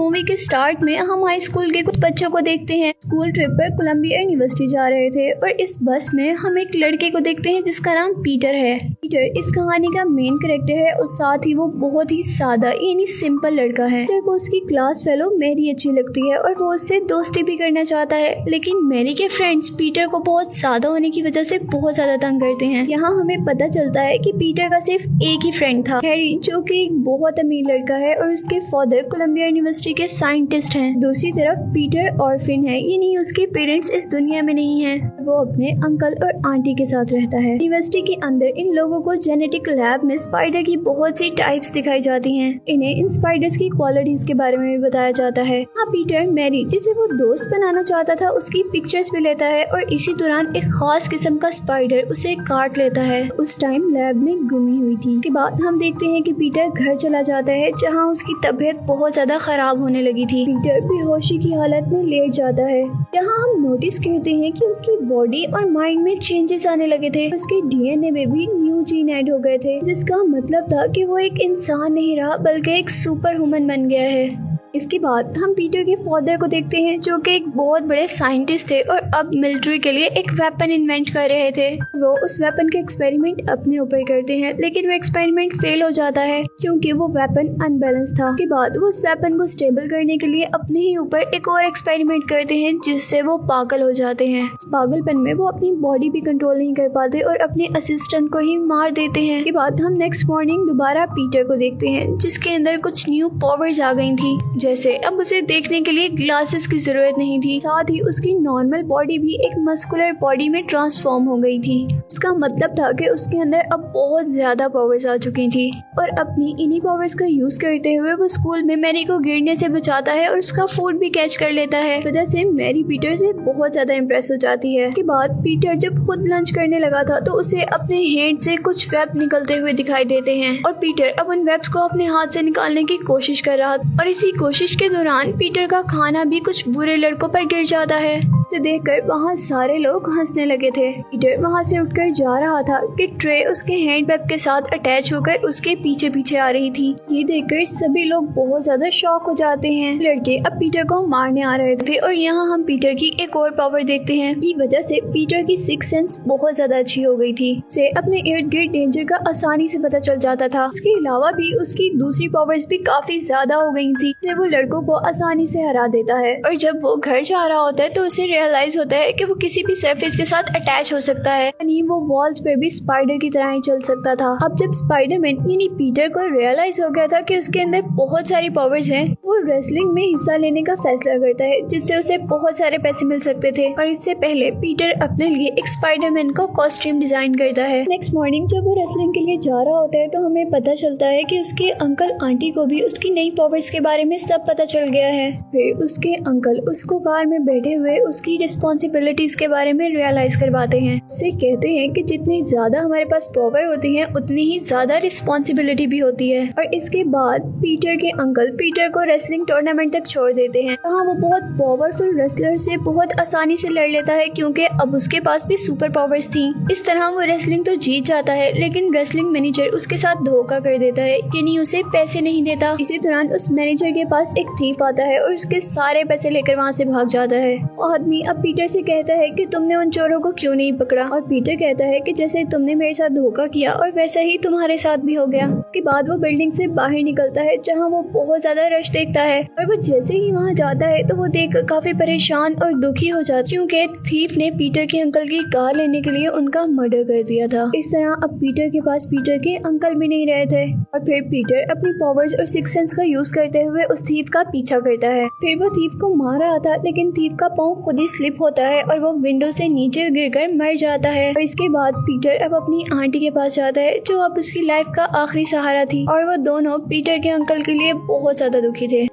Movie के start में हम हाई स्कूल के कुछ बच्चों को देखते हैं। स्कूल ट्रिप पर कोलंबिया यूनिवर्सिटी जा रहे थे और इस बस में हम एक लड़के को देखते हैं जिसका नाम पीटर है। पीटर इस कहानी का मेन कैरेक्टर है और साथ ही वो बहुत ही सादा यानी सिंपल लड़का है। पीटर को उसकी क्लास फेलो मैरी अच्छी लगती है और वो उससे दोस्ती भी करना चाहता है, लेकिन मैरी के फ्रेंड्स पीटर को बहुत सादा होने की वजह से बहुत ज्यादा तंग करते हैं। यहाँ हमें पता चलता है कि पीटर का सिर्फ एक ही फ्रेंड था, हैरी, जो कि एक बहुत अमीर लड़का है और उसके फादर कोलंबिया यूनिवर्सिटी के साइंटिस्ट हैं। दूसरी तरफ पीटर ऑर्फिन है, यानी उसके पेरेंट्स इस दुनिया में नहीं हैं। वो अपने अंकल और आंटी के साथ रहता है। यूनिवर्सिटी के अंदर इन लोगों को जेनेटिक लैब में स्पाइडर की बहुत सी टाइप्स दिखाई जाती हैं। इन्हें इन स्पाइडर्स की क्वालिटीज के बारे में भी बताया जाता है। हाँ, पीटर मैरी, जिसे वो दोस्त बनाना चाहता था, उसकी पिक्चर्स भी लेता है और इसी दौरान एक खास किस्म का स्पाइडर उसे काट लेता है। उस टाइम लैब में गुमी हुई थी। के बाद हम देखते हैं कि पीटर घर चला जाता है जहाँ उसकी तबीयत बहुत ज्यादा खराब होने लगी थी। पीटर बेहोशी की हालत में लेट जाता है। यहाँ हम नोटिस करते हैं कि उसकी बॉडी और माइंड में चेंजेस आने लगे थे। उसके डीएनए में भी न्यू जीन ऐड हो गए थे, जिसका मतलब था कि वो एक इंसान नहीं रहा बल्कि एक सुपर ह्यूमन बन गया है। इसके बाद हम पीटर के फादर को देखते हैं, जो कि एक बहुत बड़े साइंटिस्ट थे और अब मिलिट्री के लिए एक वेपन इन्वेंट कर रहे थे। वो उस वेपन का एक्सपेरिमेंट अपने ऊपर करते हैं, लेकिन वो एक्सपेरिमेंट फेल हो जाता है क्योंकि वो वेपन अनबैलेंस था। के बाद वो उस वेपन को स्टेबल करने के लिए अपने ही ऊपर एक और एक्सपेरिमेंट करते हैं, जिससे वो पागल हो जाते हैं। इस पागलपन में वो अपनी बॉडी भी कंट्रोल नहीं कर पाते और अपने असिस्टेंट को ही मार देते हैं। के बाद हम नेक्स्ट मॉर्निंग दोबारा पीटर को देखते हैं, जिसके अंदर कुछ न्यू पावर्स आ गई थी। जैसे अब उसे देखने के लिए ग्लासेस की जरूरत नहीं थी, साथ ही उसकी नॉर्मल बॉडी भी एक मस्कुलर बॉडी में ट्रांसफॉर्म हो गई थी। इसका मतलब था कि उसके अंदर अब बहुत ज्यादा पावर्स आ चुकी थी और अपनी इन्हीं पावर्स का यूज करते हुए वो स्कूल में मैरी को गिरने से बचाता है और उसका फूड भी कैच कर लेता है। वजह से मैरी पीटर से बहुत ज्यादा इम्प्रेस हो जाती है। के बाद पीटर जब खुद लंच करने लगा था तो उसे अपने हैंड से कुछ वेब निकलते हुए दिखाई देते हैं और पीटर अब उन वेब्स को अपने हाथ से निकालने की कोशिश कर रहा था और इसी कोशिश के दौरान पीटर का खाना भी कुछ बुरे लड़कों पर गिर जाता है। तो देखकर वहाँ सारे लोग हंसने लगे थे। पीटर वहाँ से उठकर जा रहा था कि ट्रे उसके हैंडबैग के साथ अटैच होकर उसके पीछे पीछे आ रही थी। ये देखकर सभी लोग बहुत ज्यादा शॉक हो जाते हैं। लड़के अब पीटर को मारने आ रहे थे और यहाँ हम पीटर की एक और पावर देखते हैं। इस वजह से पीटर की सिक्स सेंस बहुत ज्यादा अच्छी हो गई थी। से अपने इर्द गिर्द डेंजर का आसानी से पता चल जाता था। इसके अलावा भी उसकी दूसरी पावर्स भी काफी ज्यादा हो गई थी, जिससे वो लड़कों को आसानी से हरा देता है। और जब वो घर जा रहा होता है तो उसे रियलाइज होता है कि वो किसी भी सरफेस के साथ अटैच हो सकता है, यानी वो वॉल्स पे भी स्पाइडर की तरह ही चल सकता था। अब जब स्पाइडरमैन यानी पीटर को रियलाइज हो गया था कि उसके अंदर बहुत सारी पावर्स हैं, वो रेसलिंग में हिस्सा लेने का फैसला करता है, जिससे उसे बहुत सारे पैसे मिल सकते थे। और इससे पहले पीटर अपने लिए एक स्पाइडरमैन का कॉस्ट्यूम डिजाइन करता है। नेक्स्ट मॉर्निंग जब वो रेसलिंग के लिए जा रहा होता है तो हमें पता चलता है कि उसके अंकल आंटी को भी उसकी नई पावर्स के बारे में सब पता चल गया है। फिर उसके अंकल उसको कार में बैठे हुए उसकी रिस्पॉन्सिबिलिटीज के बारे में रियलाइज करवाते हैं। उससे कहते हैं कि जितनी ज्यादा हमारे पास पावर होती है उतनी ही ज्यादा रिस्पॉन्सिबिलिटी भी होती है। और इसके बाद पीटर के अंकल पीटर को रेसलिंग टूर्नामेंट तक छोड़ देते हैं। हाँ, वो बहुत पावरफुल रेसलर से बहुत आसानी से लड़ लेता है क्योंकि अब उसके पास भी सुपर पावर्स थी। इस तरह वो रेसलिंग तो जीत जाता है, लेकिन रेसलिंग मैनेजर उसके साथ धोखा कर देता है, यानी उसे पैसे नहीं देता। इसी दौरान उस मैनेजर के पास एक थीफ आता है और उसके सारे पैसे लेकर वहाँ से भाग जाता है। आदमी अब पीटर से कहता है कि तुमने उन चोरों को क्यों नहीं पकड़ा, और पीटर कहता है कि जैसे तुमने मेरे साथ धोखा किया और वैसा ही तुम्हारे साथ भी हो गया। के बाद वो बिल्डिंग से बाहर निकलता है जहाँ वो बहुत ज्यादा रश देखता है और वो जैसे ही वहाँ जाता है तो वो देख काफी परेशान और दुखी हो जाता है क्योंकि थीफ ने पीटर के अंकल की कार लेने के लिए उनका मर्डर कर दिया था। इस तरह अब पीटर के पास पीटर के अंकल भी नहीं रहे थे और फिर पीटर अपनी पावर्स और सिक्स सेंस का यूज करते हुए उस थीफ का पीछा करता है। फिर वो थीफ को मार रहा था, लेकिन थीफ का पाँव खुद ही स्लिप होता है और वो विंडो से नीचे गिरकर मर जाता है। और इसके बाद पीटर अब अपनी आंटी के पास जाता है, जो अब उसकी लाइफ का आखिरी सहारा थी, और वो दोनों पीटर के अंकल के लिए बहुत ज्यादा दुखी थे।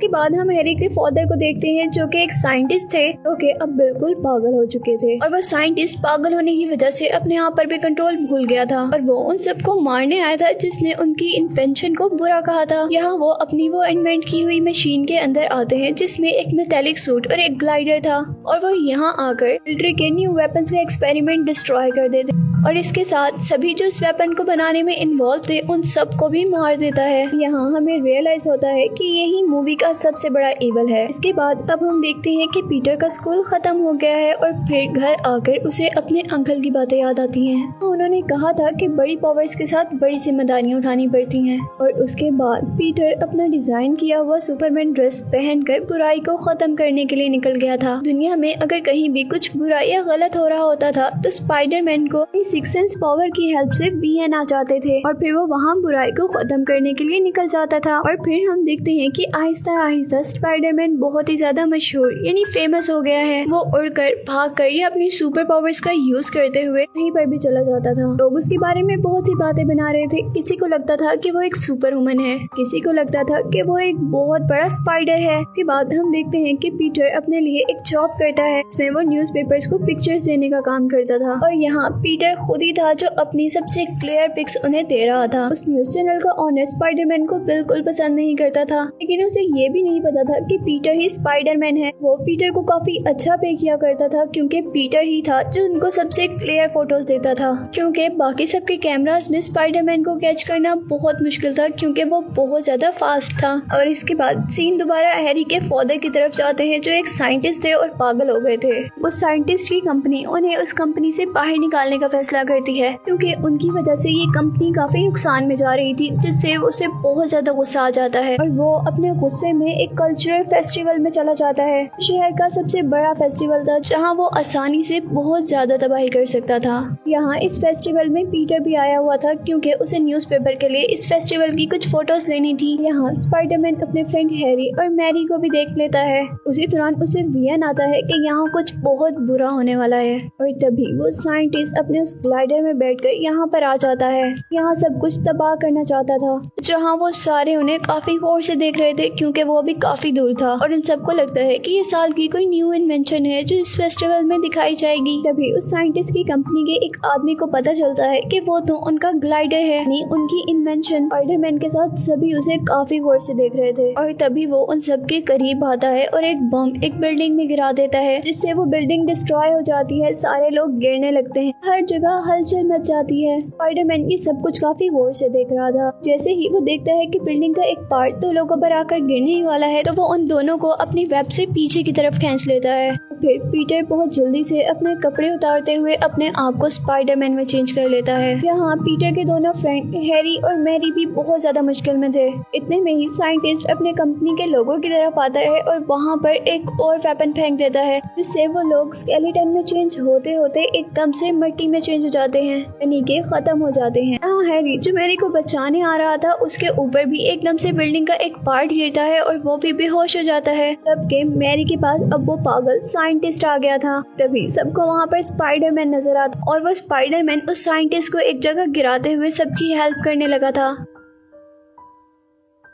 इसके बाद हम हैरी के फादर को देखते हैं जो कि एक साइंटिस्ट थे, जो कि अब बिल्कुल पागल हो चुके थे और वो साइंटिस्ट पागल होने की वजह से अपने आप पर भी कंट्रोल भूल गया था और वो उन सबको मारने आया था जिसने उनकी इन्वेंशन को बुरा कहा था। यहाँ वो अपनी वो इन्वेंट की हुई मशीन के अंदर आते हैं जिसमें एक मेटेलिक सूट और एक ग्लाइडर था और वो यहाँ आकर मिलिट्री के न्यू वेपन्स का एक्सपेरिमेंट डिस्ट्रॉय कर देते और इसके साथ सभी जो इस वेपन को बनाने में इन्वॉल्व थे उन सबको भी मार देता है। यहाँ हमें रियलाइज होता है कि यही मूवी का सबसे बड़ा इवल है। इसके बाद अब हम देखते हैं कि पीटर का स्कूल खत्म हो गया है और फिर घर आकर उसे अपने अंकल की बातें याद आती हैं। उन्होंने कहा था कि बड़ी पावर्स के साथ बड़ी जिम्मेदारियां उठानी पड़ती हैं और उसके बाद पीटर अपना डिजाइन किया हुआ सुपरमैन ड्रेस पहनकर बुराई को खत्म करने के लिए निकल गया था। दुनिया में अगर कहीं भी कुछ बुरा या गलत हो रहा होता था तो स्पाइडरमैन को सिक्स सेंस पावर की हेल्प से वीएन आ जाते थे और फिर वो वहाँ बुराई को खत्म करने के लिए निकल जाता था। और फिर हम देखते हैं कि आहिस्ता आहिस्ता स्पाइडरमैन बहुत ही ज्यादा मशहूर यानी फेमस हो गया है। वो उड़कर, भागकर या अपनी सुपर पावर्स का यूज करते हुए कहीं पर भी चला जाता था। लोग उसके बारे में बहुत सी बातें बना रहे थे। किसी को लगता था कि वो एक सुपर वुमन है, किसी को लगता था कि वो एक बहुत बड़ा स्पाइडर है। इसके बाद हम देखते हैं कि पीटर अपने लिए एक जॉब करता है जिसमें वो न्यूज़पेपर्स को पिक्चर्स देने का काम करता था और यहाँ पीटर खुद ही था जो अपनी सबसे क्लियर पिक्स उन्हें दे रहा था। उस न्यूज चैनल का ऑनर स्पाइडरमैन को बिल्कुल पसंद नहीं करता था, लेकिन उसे ये भी नहीं पता था कि पीटर ही स्पाइडरमैन है। वो पीटर को काफी अच्छा पे किया करता था क्योंकि पीटर ही था जो उनको सबसे क्लियर फोटोज देता था, क्योंकि बाकी सबके कैमरास में स्पाइडरमैन को कैच करना बहुत मुश्किल था क्योंकि वो बहुत ज्यादा फास्ट था। और इसके बाद सीन दोबारा हैरी के फादर की तरफ जाते हैं जो एक साइंटिस्ट थे और पागल हो गए थे। उस साइंटिस्ट की कंपनी उन्हें उस कंपनी से बाहर निकालने का फैसला करती है क्योंकि उनकी वजह से ये कंपनी काफी नुकसान में जा रही थी, जिससे उसे बहुत ज्यादा गुस्सा आ जाता है और वो अपने गुस्से में एक कल्चरल फेस्टिवल में चला जाता है। शहर का सबसे बड़ा फेस्टिवल था जहाँ वो आसानी से बहुत ज्यादा तबाही कर सकता था। यहाँ इस फेस्टिवल में पीटर भी आया हुआ था क्योंकि उसे न्यूज़पेपर के लिए इस फेस्टिवल की कुछ फोटोज लेनी थी। यहाँ स्पाइडरमैन अपने फ्रेंड हैरी और मैरी को भी देख लेता है। उसी दौरान उसे वीएन आता है कि यहाँ कुछ बहुत बुरा होने वाला है और तभी वो साइंटिस्ट अपने उस ग्लाइडर में बैठकर यहाँ पर आ जाता है। यहाँ सब कुछ तबाह करना चाहता था, जहाँ वो सारे उन्हें काफी गौर से देख रहे थे क्योंकि वो अभी काफी दूर था और इन सबको लगता है कि ये साल की कोई न्यू इन्वेंशन है जो इस फेस्टिवल में दिखाई जाएगी। तभी उस साइंटिस्ट की कंपनी के एक आदमी को पता चलता है कि वो तो उनका ग्लाइडर है, यानी उनकी इन्वेंशन। स्पाइडरमैन के साथ सभी उसे काफी गौर से देख रहे थे और तभी वो उन सब के करीब आता है और एक बम एक बिल्डिंग में गिरा देता है जिससे वो बिल्डिंग डिस्ट्रॉय हो जाती है। सारे लोग गिरने लगते हैं, हर जगह हलचल मच जाती है। स्पाइडरमैन ये सब कुछ काफी गौर से देख रहा था। जैसे ही वो देखता है कि बिल्डिंग का एक पार्ट दो लोगों पर आकर गिरने ही वाला है तो वो उन दोनों को अपनी वेब से पीछे की तरफ खींच लेता है। फिर पीटर बहुत जल्दी से अपने कपड़े उतारते हुए अपने आप को स्पाइडरमैन में चेंज कर लेता है। यहाँ पीटर के दोनों फ्रेंड हैरी और मैरी भी बहुत ज्यादा मुश्किल में थे। इतने में ही साइंटिस्ट अपने कंपनी के लोगों की तरफ आता है और वहाँ पर एक और वेपन फेंक देता है जिससे वो लोग स्केलेटन में चेंज होते होते एकदम से मिट्टी में चेंज हो जाते हैं, यानी कि खत्म हो जाते हैं। यहाँ हैरी जो मैरी को बचाने आ रहा था उसके ऊपर भी एकदम से बिल्डिंग का एक पार्ट गिरता है और वो भी बेहोश हो जाता है। जबकि मैरी के पास अब वो पागल साइंटिस्ट आ गया था। तभी सबको वहाँ पर स्पाइडरमैन नजर आता और वो स्पाइडरमैन उस साइंटिस्ट को एक जगह गिराते हुए सबकी हेल्प करने लगा था।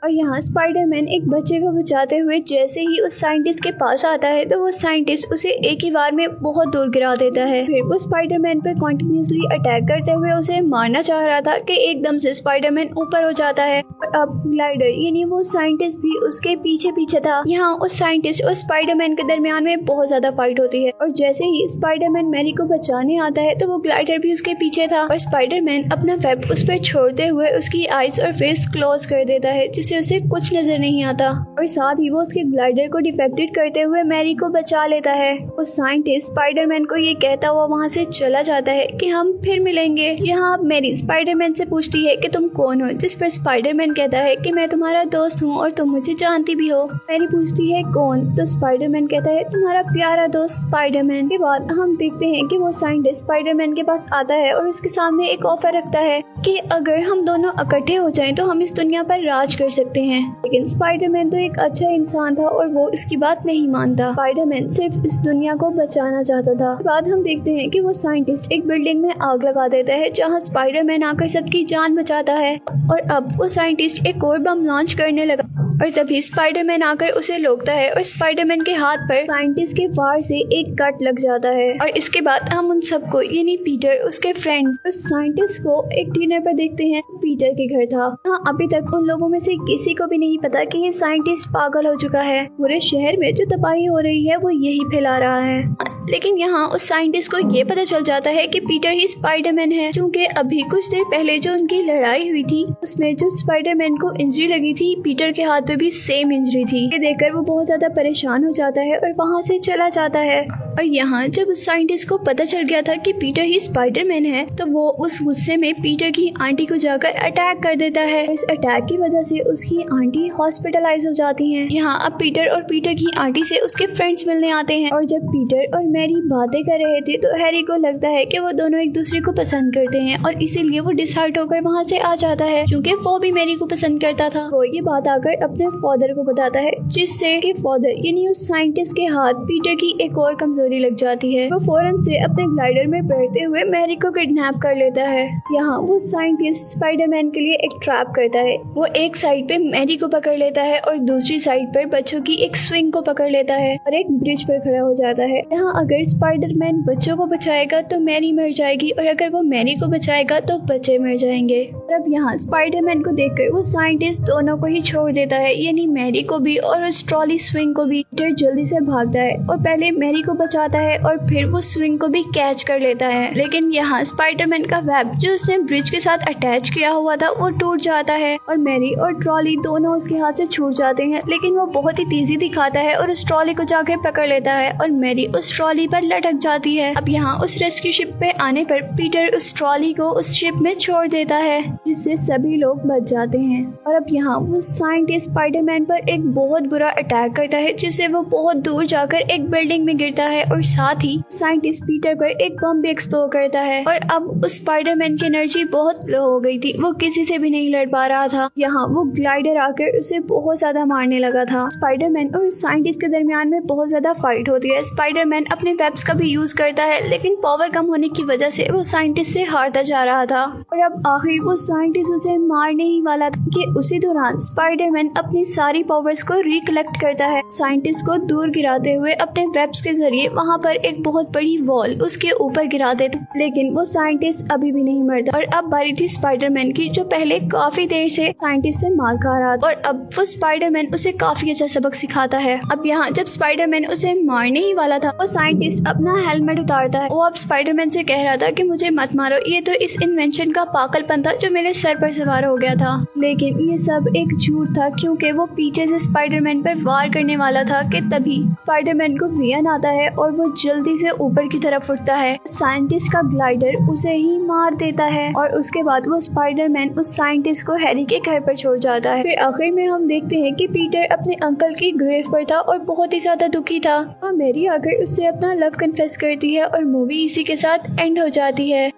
और यहाँ स्पाइडरमैन एक बच्चे को बचाते हुए जैसे ही उस साइंटिस्ट के पास आता है तो वो साइंटिस्ट उसे एक ही बार में बहुत दूर गिरा देता है। फिर वो स्पाइडरमैन पर कंटिन्यूअसली अटैक करते हुए उसे मारना चाह रहा था कि एकदम से स्पाइडरमैन ऊपर हो जाता है और अब ग्लाइडर यानी वो साइंटिस्ट भी उसके पीछे पीछे था। यहाँ उस साइंटिस्ट और स्पाइडरमैन के दरमियान में बहुत ज्यादा फाइट होती है और जैसे ही स्पाइडरमैन मैरी को बचाने आता है तो वो ग्लाइडर भी उसके पीछे था और स्पाइडरमैन अपना वेब उस पर छोड़ते हुए उसकी आईज और फेस क्लोज कर देता है जिससे उसे कुछ नजर नहीं आता और साथ ही वो उसके ग्लाइडर को डिफेक्टेड करते हुए मैरी को बचा लेता है। उस साइंटिस्ट स्पाइडरमैन को ये कहता हुआ वहाँ से चला जाता है कि हम फिर मिलेंगे। यहाँ अब मैरी स्पाइडरमैन से पूछती है कि तुम कौन हो, जिस पर स्पाइडरमैन कहता है कि मैं तुम्हारा दोस्त हूँ और तुम मुझे जानती भी हो। मैरी पूछती है कौन, तो स्पाइडरमैन कहता है तुम्हारा प्यारा दोस्त स्पाइडरमैन। के बाद हम देखते हैं कि वो साइंटिस्ट स्पाइडरमैन के पास आता है और उसके सामने एक ऑफर रखता है कि अगर हम दोनों इकट्ठे हो जाएं तो हम इस दुनिया पर राज कर सकते हैं। लेकिन स्पाइडरमैन तो एक अच्छा इंसान था और वो इसकी बात नहीं मानता। स्पाइडरमैन सिर्फ इस दुनिया को बचाना चाहता था। बाद हम देखते हैं कि वो साइंटिस्ट एक बिल्डिंग में आग लगा देता है जहां स्पाइडरमैन आकर सबकी जान बचाता है और अब वो साइंटिस्ट एक और बम लॉन्च करने लगा और तभी स्पाइडरमैन आकर उसे रोकता है और स्पाइडरमैन के हाथ पर साइंटिस्ट के वार से एक कट लग जाता है। और इसके बाद हम उन सबको यानी पीटर, उसके फ्रेंड्स, उस साइंटिस्ट को एक डिनर पर देखते हैं। पीटर के घर था। हाँ, अभी तक उन लोगों में से किसी को भी नहीं पता कि ये साइंटिस्ट पागल हो चुका है। पूरे शहर में जो तबाही हो रही है वो यही फैला रहा है। लेकिन यहाँ उस साइंटिस्ट को ये पता चल जाता है कि पीटर ही स्पाइडरमैन है, क्योंकि अभी कुछ देर पहले जो उनकी लड़ाई हुई थी उसमें जो स्पाइडरमैन को इंजरी लगी थी, पीटर के हाथ पे भी सेम इंजरी थी। ये देखकर वो बहुत ज्यादा परेशान हो जाता है और वहाँ से चला जाता है। और यहाँ जब उस साइंटिस्ट को पता चल गया था कि पीटर ही स्पाइडरमैन है, तो वो उस गुस्से में पीटर की आंटी को जाकर अटैक कर देता है। इस अटैक की वजह से उसकी आंटी हॉस्पिटलाइज हो जाती हैं। यहाँ अब पीटर और पीटर की आंटी से उसके फ्रेंड्स मिलने आते हैं। और जब पीटर और मैरी बातें कर रहे थे तो हैरी को लगता है कि वो दोनों एक दूसरे को पसंद करते हैं और इसीलिए वो डिसहार्ट होकर वहाँ से आ जाता है, क्योंकि वो भी मैरी को पसंद करता था। वो ये बात आकर अपने फादर को बताता है, जिससे कि फादर यानी उस साइंटिस्ट के हाथ पीटर की एक और कमजोरी लग जाती है। वो फौरन से अपने ग्लाइडर में बैठते हुए मैरी को किडनैप कर लेता है। यहाँ वो साइंटिस्ट स्पाइडरमैन के लिए एक ट्रैप करता है। वो एक साइड पे मैरी को पकड़ लेता है और दूसरी साइड पर बच्चों की एक स्विंग को पकड़ लेता है और एक ब्रिज पर खड़ा हो जाता है। यहाँ अगर स्पाइडरमैन बच्चों को बचाएगा तो मैरी मर जाएगी और अगर वो मैरी को बचाएगा तो बच्चे मर जाएंगे। और अब यहाँ स्पाइडरमैन को देखकर वो साइंटिस्ट दोनों को ही छोड़ देता है, यानी मैरी को भी और उस ट्रॉली स्विंग को भी। पीटर जल्दी से भागता है और पहले मैरी को बचाता है और फिर वो स्विंग को भी कैच कर लेता है। लेकिन यहाँ स्पाइडरमैन का वेब जो उसने ब्रिज के साथ अटैच किया हुआ था वो टूट जाता है और मैरी और ट्रॉली दोनों उसके हाथ से छूट जाते हैं। लेकिन वो बहुत ही तेजी दिखाता है और उस ट्रॉली को जाके पकड़ लेता है और मैरी उस ट्रॉली पर लटक जाती है। अब यहाँ उस रेस्क्यू शिप पे आने पर पीटर उस ट्रॉली को उस शिप में छोड़ देता है, जिससे सभी लोग बच जाते हैं। और अब यहाँ वो साइंटिस्ट स्पाइडरमैन पर एक बहुत बुरा अटैक करता है, जिससे वो बहुत दूर जाकर एक बिल्डिंग में गिरता है और साथ ही साइंटिस्ट पीटर पर एक बम भी एक्सप्लोड करता है। और अब उस स्पाइडरमैन की एनर्जी बहुत लो हो गई थी, वो किसी से भी नहीं लड़ पा रहा था। यहाँ वो ग्लाइडर आकर उसे बहुत ज्यादा मारने लगा था। स्पाइडरमैन और साइंटिस्ट के दरमियान में बहुत ज्यादा फाइट होती है। स्पाइडरमैन अपने वेब्स का भी यूज करता है, लेकिन पावर कम होने की वजह से वो साइंटिस्ट से हारता जा रहा था। और अब आखिर वो साइंटिस्ट उसे मारने ही वाला था कि उसी दौरान स्पाइडरमैन अपनी सारी पावर्स को रिकलेक्ट करता है, साइंटिस्ट को दूर गिराते हुए अपने वेब्स के जरिए वहाँ पर एक बहुत बड़ी वॉल उसके ऊपर गिरा देता। लेकिन वो साइंटिस्ट अभी भी नहीं मरता। और अब बारी थी स्पाइडरमैन की, जो पहले काफी देर से साइंटिस्ट से मार खा रहा था और अब वो स्पाइडरमैन उसे काफी अच्छा सबक सिखाता है। अब यहाँ जब स्पाइडरमैन उसे मारने ही वाला था, वो साइंटिस्ट अपना हेलमेट उतारता है। वो अब स्पाइडरमैन से कह रहा था कि मुझे मत मारो, ये तो इस इन्वेंशन का पागलपन था जो मेरे सर पर सवार हो गया था। लेकिन ये सब एक झूठ था, क्योंकि वो पीछे से स्पाइडरमैन पर वार करने वाला था कि तभी स्पाइडरमैन को वियन आता है और वो जल्दी से ऊपर की तरफ उठता है। साइंटिस्ट का ग्लाइडर उसे ही मार देता है और उसके बाद वो स्पाइडरमैन उस साइंटिस्ट को हैरी के घर पर छोड़ जाता है। फिर आखिर में हम देखते हैं कि पीटर अपने अंकल की ग्रेव पर था और बहुत ही ज्यादा दुखी था। मैरी आकर उससे अपना लव कन्फेस करती है और मूवी इसी के साथ एंड हो जाती है।